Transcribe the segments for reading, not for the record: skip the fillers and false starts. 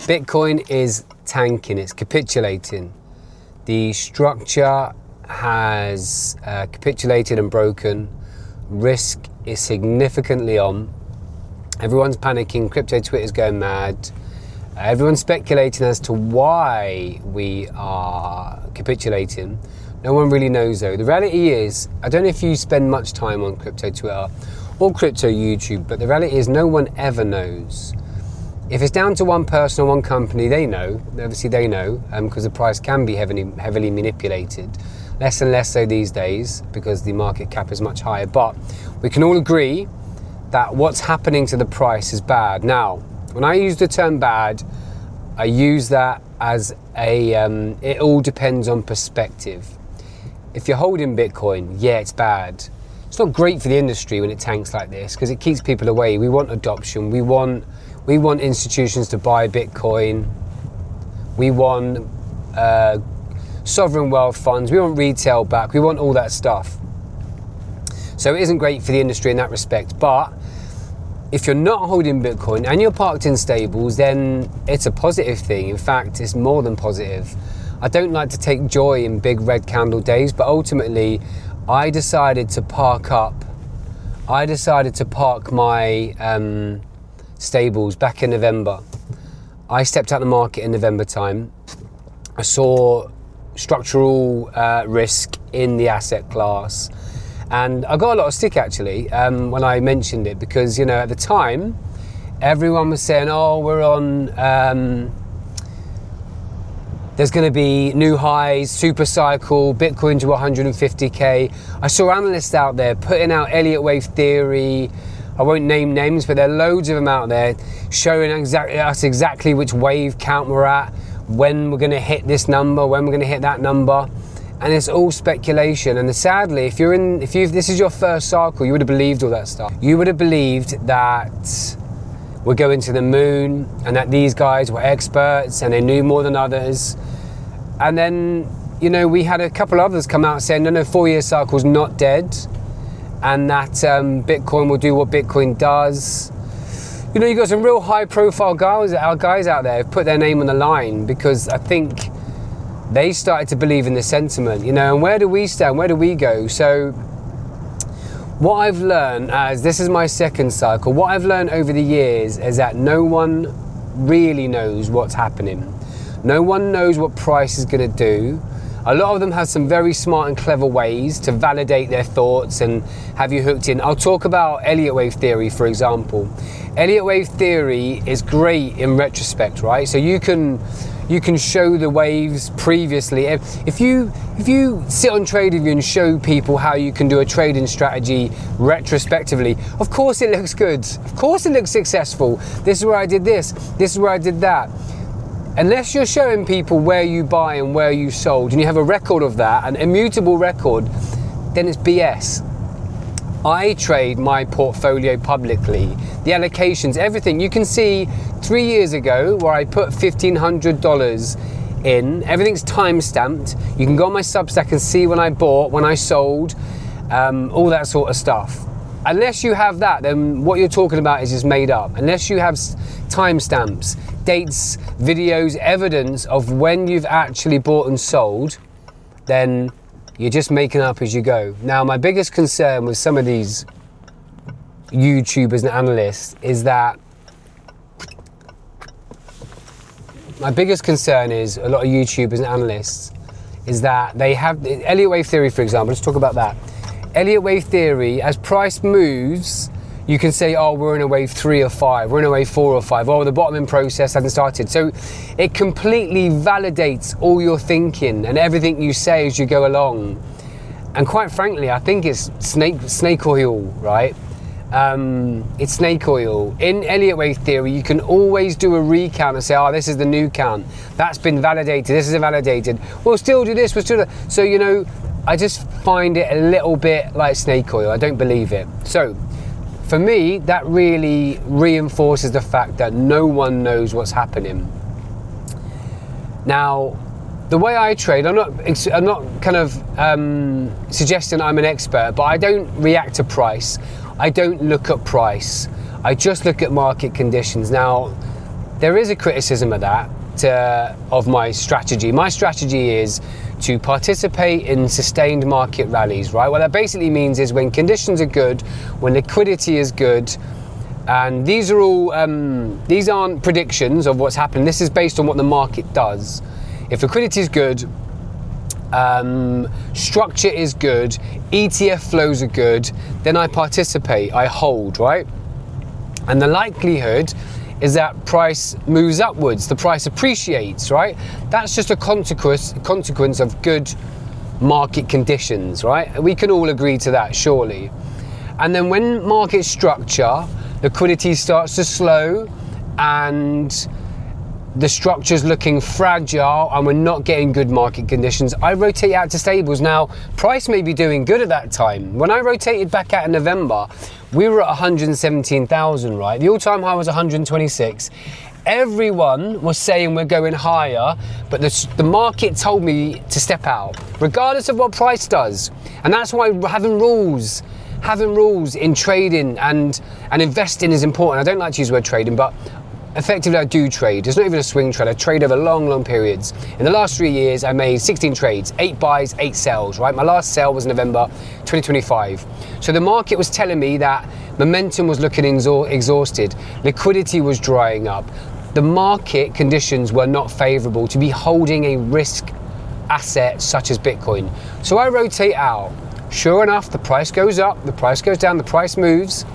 Bitcoin is tanking, it's capitulating. The structure has capitulated and broken. Risk is significantly on. Everyone's panicking, crypto Twitter's going mad. Everyone's speculating as to why we are capitulating. No one really knows though. The reality is, I don't know if you spend much time on crypto Twitter or crypto YouTube, but the reality is no one ever knows. If it's down to one person or one company, they know. Obviously they know, because the price can be heavily manipulated. Less and less so these days because the market cap is much higher. But we can all agree that what's happening to the price is bad. Now, when I use the term bad, I use that as it all depends on perspective. If you're holding Bitcoin, yeah, it's bad. It's not great for the industry when it tanks like this because it keeps people away. We want adoption. We want institutions to buy Bitcoin. We want sovereign wealth funds. We want retail back. We want all that stuff. So it isn't great for the industry in that respect. But if you're not holding Bitcoin and you're parked in stables, then it's a positive thing. In fact, it's more than positive. I don't like to take joy in big red candle days, but ultimately I decided to park my stables back in November. I stepped out the market in November time. I saw structural risk in the asset class, and I got a lot of stick actually when I mentioned it because, you know, at the time everyone was saying, oh, we're on there's going to be new highs, super cycle, Bitcoin to 150k. I saw analysts out there putting out Elliott wave theory. I won't name names, but there are loads of them out there showing us exactly which wave count we're at, when we're going to hit this number, when we're going to hit that number, and it's all speculation. And sadly, if this is your first cycle, you would have believed all that stuff. You would have believed that we're going to the moon and that these guys were experts and they knew more than others. And then, you know, we had a couple others come out saying, no, 4-year cycle's not dead, and that Bitcoin will do what Bitcoin does. You know, you got some real high-profile guys out there who've put their name on the line because I think they started to believe in the sentiment, you know. And where do we stand? Where do we go? So what I've learned, as this is my second cycle, what I've learned over the years is that no one really knows what's happening. No one knows what price is going to do. A lot of them have some very smart and clever ways to validate their thoughts and have you hooked in. I'll talk about Elliott wave theory, for example. Elliott wave theory is great in retrospect, right? So you can show the waves previously. If you sit on TradingView and show people how you can do a trading strategy retrospectively, of course it looks good. Of course it looks successful. This is where I did this. This is where I did that. Unless you're showing people where you buy and where you sold, and you have a record of that, an immutable record, then it's BS. I trade my portfolio publicly, the allocations, everything. You can see 3 years ago where I put $1,500 in, everything's time stamped. You can go on my Substack and see when I bought, when I sold, all that sort of stuff. Unless you have that, then what you're talking about is just made up. Unless you have timestamps, dates, videos, evidence of when you've actually bought and sold, then you're just making up as you go. Now, my biggest concern with some of these YouTubers and analysts is that a lot of YouTubers and analysts is that they have Elliott wave theory, for example. Let's talk about that. Elliott wave theory, as price moves, you can say, oh, we're in a wave 3 or 5, we're in a wave 4 or 5, oh, the bottoming process hasn't started. So it completely validates all your thinking and everything you say as you go along. And quite frankly, I think it's snake oil, right? It's snake oil. In Elliott wave theory, you can always do a recount and say, oh, this is the new count. That's been validated, this is invalidated. We'll still do this, we'll still do that. So, you know, I just find it a little bit like snake oil. I don't believe it. So for me, that really reinforces the fact that no one knows what's happening. Now, the way I trade, I'm not kind of suggesting I'm an expert, but I don't react to price. I don't look at price. I just look at market conditions. Now, there is a criticism of that, of my strategy. My strategy is to participate in sustained market rallies, right? What that basically means is when conditions are good, when liquidity is good, and these are all, these aren't predictions of what's happening. This is based on what the market does. If liquidity is good, structure is good, ETF flows are good, then I participate, I hold, right? And the likelihood is that price moves upwards, the price appreciates, right? That's just a consequence of good market conditions, right? We can all agree to that, surely. And then when market structure, liquidity starts to slow and the structure's looking fragile and we're not getting good market conditions, I rotate out to stables. Now, price may be doing good at that time. When I rotated back out in November, we were at 117,000, right? The all-time high was 126. Everyone was saying we're going higher, but the market told me to step out, regardless of what price does. And that's why having rules in trading and investing is important. I don't like to use the word trading, but effectively I do trade. It's not even a swing trade. I trade over long periods. In the last 3 years, I made 16 trades, 8 buys, 8 sells, right? My last sell was November 2025. So the market was telling me that momentum was looking exhausted. Liquidity was drying up. The market conditions were not favorable to be holding a risk asset such as Bitcoin. So I rotate out. Sure enough, the price goes up, the price goes down, the price moves,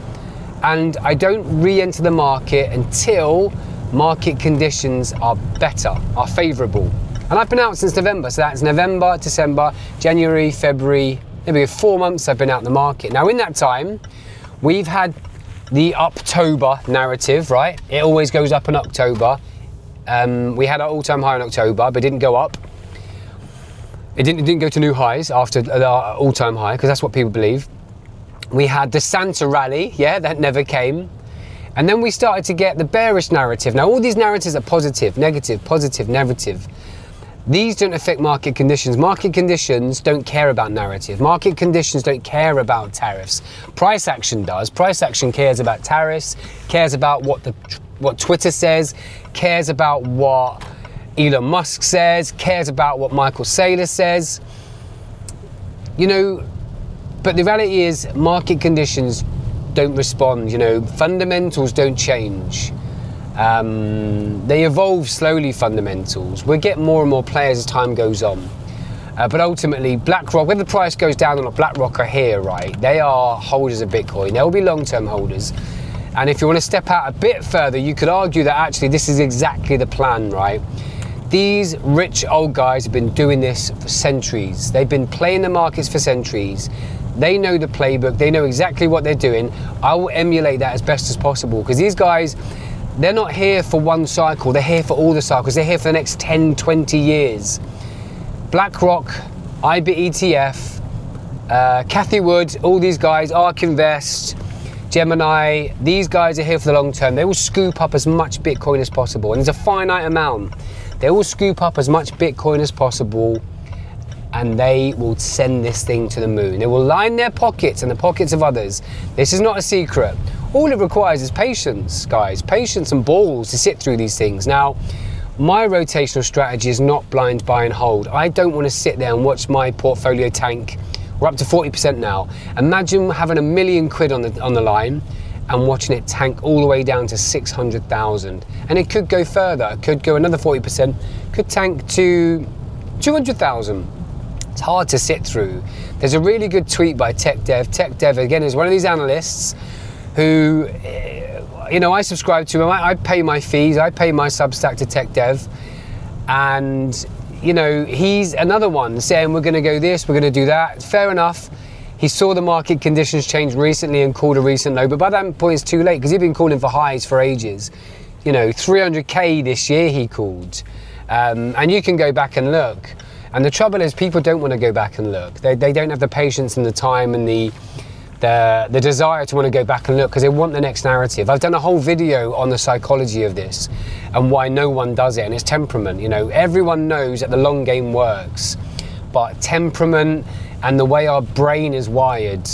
and I don't re-enter the market until market conditions are better, are favorable. And I've been out since November, so that's November, December, January, February, maybe 4 months I've been out in the market. Now in that time, we've had the October narrative, right? It always goes up in October. We had our all-time high in October, but didn't go up. It didn't go to new highs after our all-time high, because that's what people believe. We had the Santa rally, yeah, that never came. And then we started to get the bearish narrative. Now, all these narratives are positive, negative, positive, negative. These don't affect market conditions. Market conditions don't care about narrative. Market conditions don't care about tariffs. Price action does. Price action cares about tariffs, cares about what Twitter says, cares about what Elon Musk says, cares about what Michael Saylor says. You know, but the reality is market conditions don't respond, you know, fundamentals don't change. They evolve slowly, fundamentals. We'll get more and more players as time goes on. But ultimately, BlackRock, whether the price goes down or not, BlackRock are here, right? They are holders of Bitcoin. They will be long-term holders. And if you want to step out a bit further, you could argue that actually this is exactly the plan, right? These rich old guys have been doing this for centuries. They've been playing the markets for centuries. They know the playbook. They know exactly what they're doing. I will emulate that as best as possible, because these guys, they're not here for one cycle. They're here for all the cycles. They're here for the next 10, 20 years. BlackRock, IBETF, Cathie Wood, all these guys, ARK Invest, Gemini, these guys are here for the long term. They will scoop up as much Bitcoin as possible. And there's a finite amount. They will scoop up as much Bitcoin as possible, and they will send this thing to the moon. They will line their pockets and the pockets of others. This is not a secret. All it requires is patience, guys. Patience and balls to sit through these things. Now, my rotational strategy is not blind buy and hold. I don't want to sit there and watch my portfolio tank. We're up to 40% now. Imagine having £1 million on the line and watching it tank all the way down to 600,000. And it could go further. It could go another 40%. Could tank to 200,000. It's hard to sit through. There's a really good tweet by TechDev. TechDev, again, is one of these analysts who, you know, I subscribe to him. I pay my fees. I pay my Substack to TechDev. And, you know, he's another one saying we're going to go this, we're going to do that. Fair enough. He saw the market conditions change recently and called a recent low. But by that point, it's too late, because he's been calling for highs for ages. You know, 300K this year he called. And you can go back and look. And the trouble is, people don't want to go back and look. They don't have the patience and the time and the desire to want to go back and look, because they want the next narrative. I've done a whole video on the psychology of this and why no one does it, and it's temperament. You know, everyone knows that the long game works, but temperament and the way our brain is wired,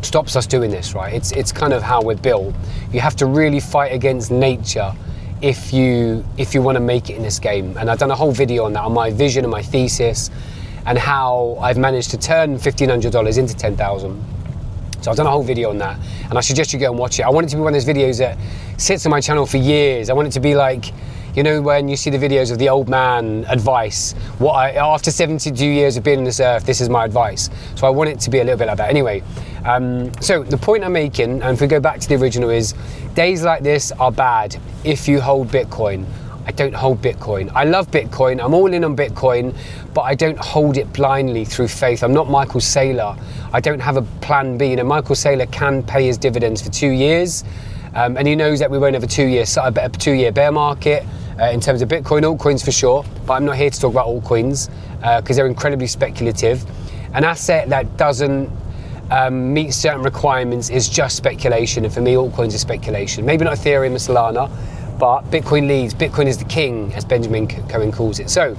stops us doing this, right? It's kind of how we're built. You have to really fight against nature if you want to make it in this game. And I've done a whole video on that, on my vision and my thesis, and how I've managed to turn $1,500 into 10,000. So I've done a whole video on that, and I suggest you go and watch it. I want it to be one of those videos that sits on my channel for years. I want it to be like, you know, when you see the videos of the old man advice, after 72 years of being on this earth, this is my advice. So I want it to be a little bit like that. Anyway, so the point I'm making, and if we go back to the original, is days like this are bad if you hold Bitcoin. I don't hold Bitcoin. I love Bitcoin. I'm all in on Bitcoin, but I don't hold it blindly through faith. I'm not Michael Saylor. I don't have a plan B. You know, Michael Saylor can pay his dividends for 2 years, and he knows that we won't have a 2-year bear market in terms of Bitcoin. Altcoins for sure, but I'm not here to talk about altcoins because they're incredibly speculative. An asset that doesn't meet certain requirements is just speculation, and for me, altcoins are speculation. Maybe not Ethereum and Solana, but Bitcoin leads. Bitcoin is the king, as Benjamin Cohen calls it. So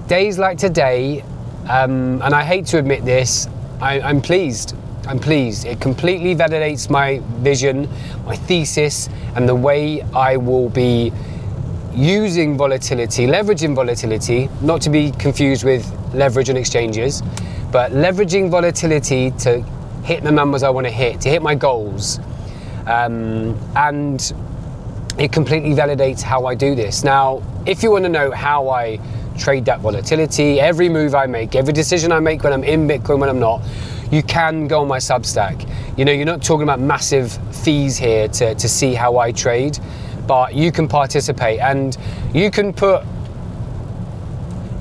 days like today, and I hate to admit this, I'm pleased. I'm pleased. It completely validates my vision, my thesis, and the way I will be using volatility, leveraging volatility, not to be confused with leverage on exchanges, but leveraging volatility to hit the numbers I want to hit my goals. And it completely validates how I do this. Now, if you want to know how I trade that volatility, every move I make, every decision I make when I'm in Bitcoin, when I'm not, you can go on my Substack. You know, you're not talking about massive fees here to see how I trade, but you can participate, and you can put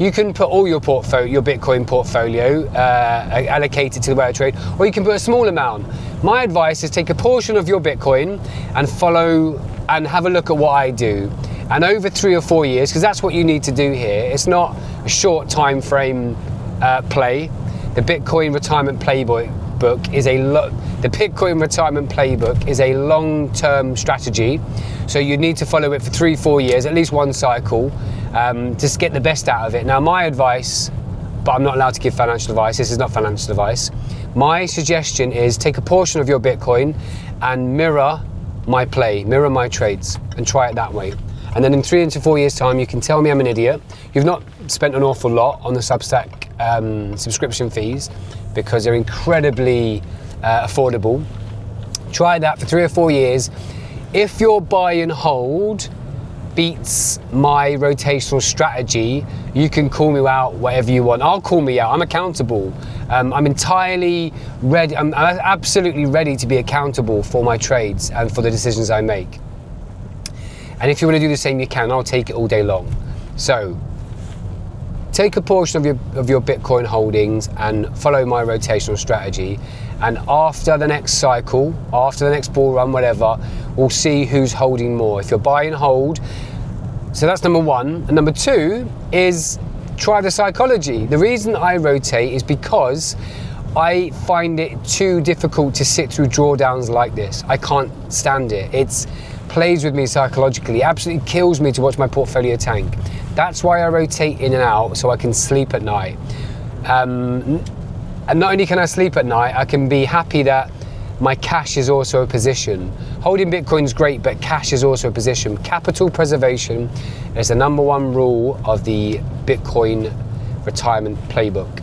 all your Bitcoin portfolio allocated to the way I trade, or you can put a small amount. My advice is take a portion of your Bitcoin and follow and have a look at what I do. And over 3 or 4 years, because that's what you need to do here. It's not a short time frame play. The Bitcoin Retirement Playbook is the Bitcoin Retirement Playbook is a long-term strategy. So you need to follow it for 3-4 years, at least one cycle, to get the best out of it. Now, my advice, but I'm not allowed to give financial advice. This is not financial advice. My suggestion is take a portion of your Bitcoin and mirror my play, mirror my trades, and try it that way. And then in 3 to 4 years' time, you can tell me I'm an idiot. You've not spent an awful lot on the Substack subscription fees because they're incredibly affordable. Try that for 3 or 4 years. If your buy and hold beats my rotational strategy, you can call me out whatever you want. I'll call me out. I'm accountable. I'm entirely ready. I'm absolutely ready to be accountable for my trades and for the decisions I make. And if you want to do the same, you can. I'll take it all day long. So take a portion of your Bitcoin holdings and follow my rotational strategy. And after the next cycle, after the next bull run, whatever, we'll see who's holding more. If you're buy and hold, so that's number one. And number two is try the psychology. The reason I rotate is because I find it too difficult to sit through drawdowns like this. I can't stand it. It plays with me psychologically. It absolutely kills me to watch my portfolio tank. That's why I rotate in and out, so I can sleep at night. And not only can I sleep at night, I can be happy that my cash is also a position. Holding Bitcoin is great, but cash is also a position. Capital preservation is the number one rule of the Bitcoin Retirement Playbook.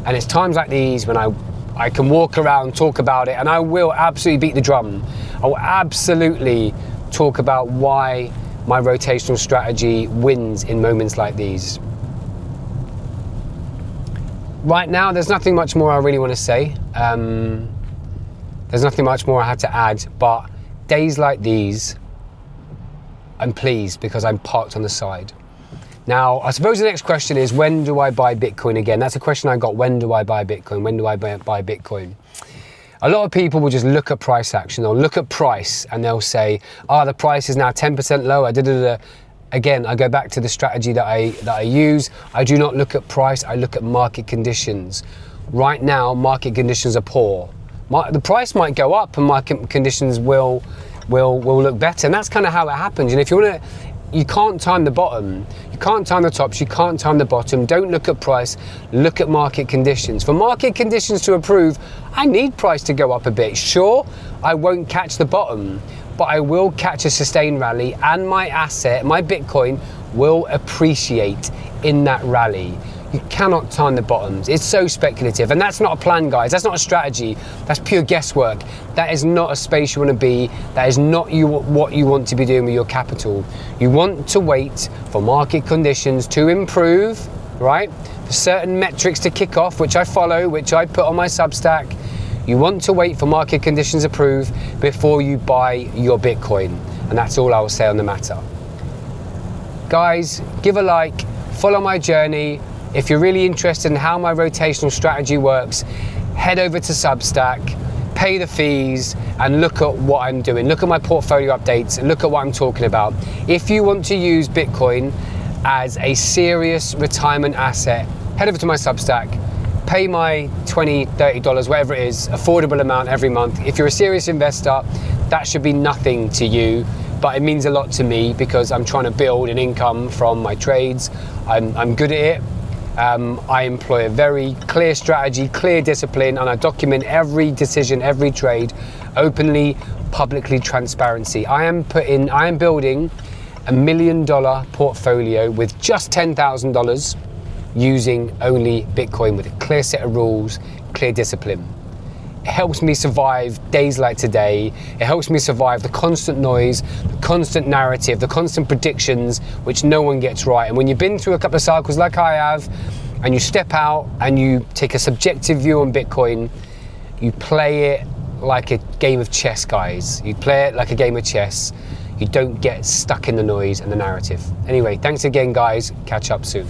And it's times like these when I can walk around, talk about it, and I will absolutely beat the drum. I will absolutely talk about why my rotational strategy wins in moments like these. Right now, there's nothing much more I really want to say. There's nothing much more I have to add, but days like these, I'm pleased because I'm parked on the side. Now, I suppose the next question is, when do I buy Bitcoin again? That's a question I got. When do I buy Bitcoin? When do I buy Bitcoin? A lot of people will just look at price action. They'll look at price and they'll say, the price is now 10% lower. Again, I go back to the strategy that I use. I do not look at price. I look at market conditions. Right now, market conditions are poor. The price might go up and market conditions will look better. And that's kind of how it happens. And if you want to you can't time the bottom. You can't time the tops, you can't time the bottom. Don't look at price, look at market conditions. For market conditions to improve, I need price to go up a bit. Sure, I won't catch the bottom, but I will catch a sustained rally, and my asset, my Bitcoin, will appreciate in that rally. You cannot time the bottoms. It's so speculative, and that's not a plan, guys. That's not a strategy. That's pure guesswork. That is not a space you want to be. That is not what you want to be doing with your capital. You want to wait for market conditions to improve, right? For certain metrics to kick off, which I follow, which I put on my Substack. You want to wait for market conditions to improve before you buy your Bitcoin. And that's all I will say on the matter. Guys, give a like, follow my journey. If you're really interested in how my rotational strategy works, head over to Substack, pay the fees, and look at what I'm doing. Look at my portfolio updates and look at what I'm talking about. If you want to use Bitcoin as a serious retirement asset, head over to my Substack, pay my $20, $30, whatever it is, affordable amount every month. If you're a serious investor, that should be nothing to you, but it means a lot to me because I'm trying to build an income from my trades. I'm good at it. I employ a very clear strategy, clear discipline, and I document every decision, every trade, openly, publicly, transparency. I am building $1 million portfolio with just $10,000 using only Bitcoin with a clear set of rules, clear discipline. It helps me survive days like today. It helps me survive the constant noise, the constant narrative, the constant predictions, which no one gets right. And when you've been through a couple of cycles like I have, and you step out and you take a subjective view on Bitcoin, you play it like a game of chess, guys. You play it like a game of chess. You don't get stuck in the noise and the narrative. Anyway, thanks again, guys. Catch up soon.